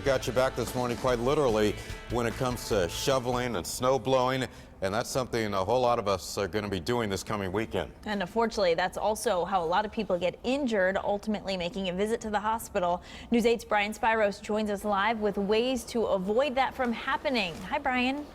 Got you back this morning quite literally when it comes to shoveling and snow blowing, and that's something a whole lot of us are going to be doing this coming weekend. And unfortunately, that's also how a lot of people get injured, ultimately making a visit to the hospital. News 8's Brian Spiros joins us live with ways to avoid that from happening. Hi, Brian.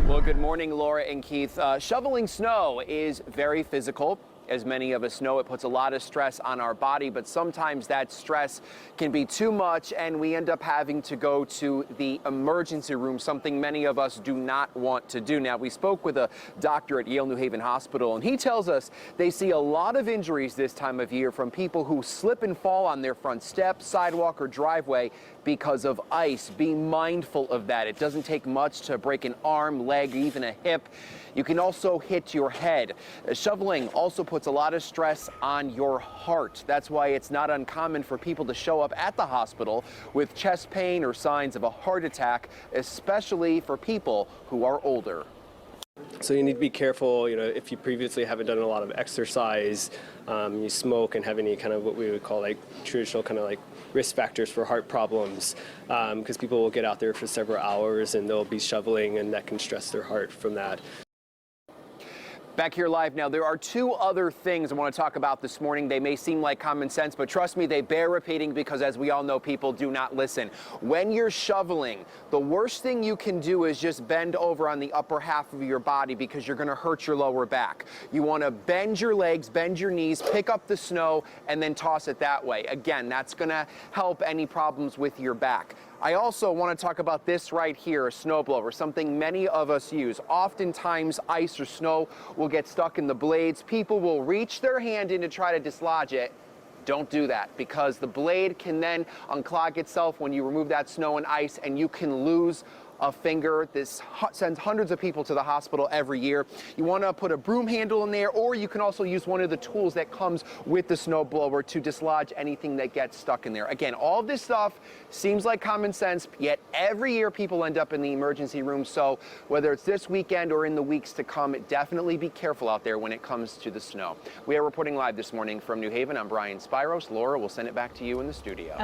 Well, good morning, Laura and Keith. Shoveling snow is very physical. As many of us know, it puts a lot of stress on our body, but sometimes that stress can be too much and we end up having to go to the emergency room, something many of us do not want to do. Now, we spoke with a doctor at Yale New Haven Hospital, and he tells us they see a lot of injuries this time of year from people who slip and fall on their front step, sidewalk, or driveway because of ice. Be mindful of that. It doesn't take much to break an arm, leg, even a hip. You can also hit your head. Shoveling also puts a lot of stress on your heart. That's why it's not uncommon for people to show up at the hospital with chest pain or signs of a heart attack, especially for people who are older. So you need to be careful, if you previously haven't done a lot of exercise, you smoke and have any kind of what we would call like traditional kind of like risk factors for heart problems, because people will get out there for several hours and they'll be shoveling and that can stress their heart from that. Back here live now, there are two other things I want to talk about this morning. They may seem like common sense, but trust me, they bear repeating because, as we all know, people do not listen. When you're shoveling, the worst thing you can do is just bend over on the upper half of your body because you're going to hurt your lower back. You want to bend your legs, bend your knees, pick up the snow, and then toss it that way. Again, that's going to help any problems with your back. I also want to talk about this right here, a snowblower, something many of us use. Oftentimes, ice or snow will get stuck in the blades. People will reach their hand in to try to dislodge it. Don't do that, because the blade can then unclog itself when you remove that snow and ice, and you can lose a finger. This sends hundreds of people to the hospital every year. You want to put a broom handle in there, or you can also use one of the tools that comes with the snowblower to dislodge anything that gets stuck in there. Again, all of this stuff seems like common sense, yet every year people end up in the emergency room. So whether it's this weekend or in the weeks to come, definitely be careful out there when it comes to the snow. We are reporting live this morning from New Haven. I'm Brian Spiros. Laura, we'll send it back to you in the studio.